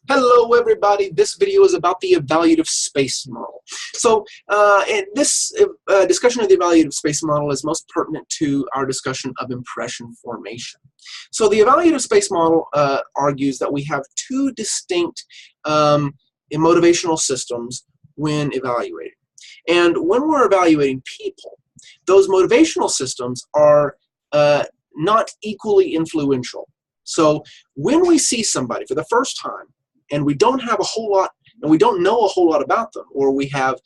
Hello everybody, this video is about the evaluative space model. So and this discussion of the evaluative space model is most pertinent to our discussion of impression formation. So the evaluative space model argues that we have two distinct motivational systems when evaluating. And when we're evaluating people, those motivational systems are not equally influential. So when we see somebody for the first time, and we don't have a whole lot, and we don't know a whole lot about them, or we have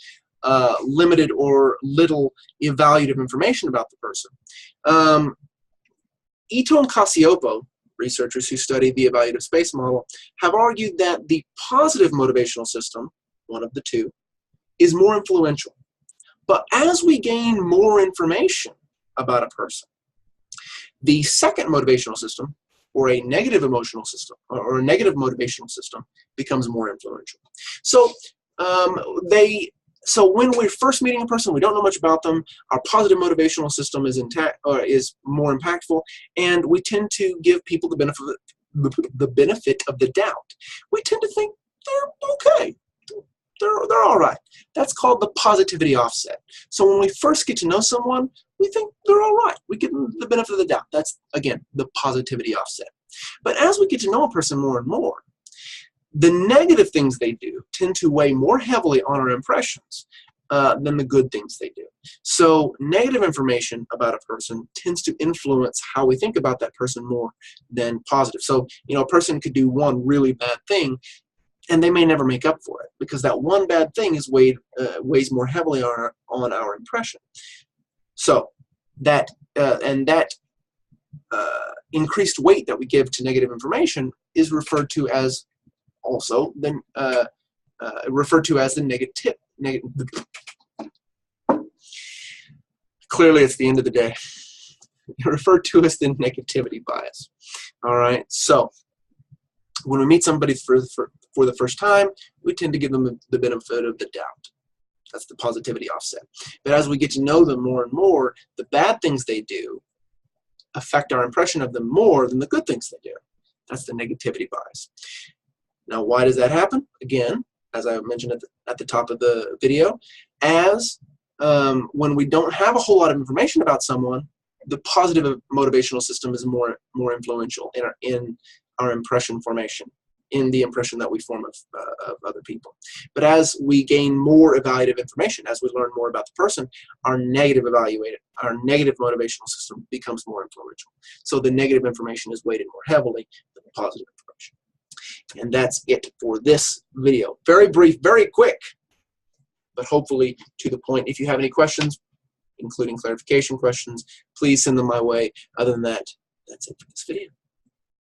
limited or little evaluative information about the person. Ito and Cacioppo, researchers who study the evaluative space model, have argued that the positive motivational system, one of the two, is more influential. But as we gain more information about a person, the second motivational system, or a negative emotional system, or a negative motivational system, becomes more influential. So so when we're first meeting a person, we don't know much about them, our positive motivational system is intact, or is more impactful, and we tend to give people the benefit of the doubt. We tend to think they're okay. They're all right. That's called the positivity offset. So when we first get to know someone, we think they're all right. We give them the benefit of the doubt. That's, again, the positivity offset. But as we get to know a person more and more, the negative things they do tend to weigh more heavily on our impressions than the good things they do. So negative information about a person tends to influence how we think about that person more than positive. So, you know, a person could do one really bad thing, and they may never make up for it because that one bad thing is weighs more heavily on our impression. So that increased weight that we give to negative information is referred to as also the negative. Clearly, it's the end of the day. Referred to as the negativity bias. All right. So when we meet somebody for the first time, we tend to give them the benefit of the doubt. That's the positivity offset. But as we get to know them more and more, the bad things they do affect our impression of them more than the good things they do. That's the negativity bias. Now, why does that happen? Again, as I mentioned at the top of the video, when we don't have a whole lot of information about someone, the positive motivational system is more influential in our impression formation, in the impression that we form of other people. But as we gain more evaluative information, as we learn more about the person, our negative motivational system becomes more influential. So the negative information is weighted more heavily than the positive information. And that's it for this video. Very brief, very quick, but hopefully to the point. If you have any questions, including clarification questions, please send them my way. Other than that, that's it for this video.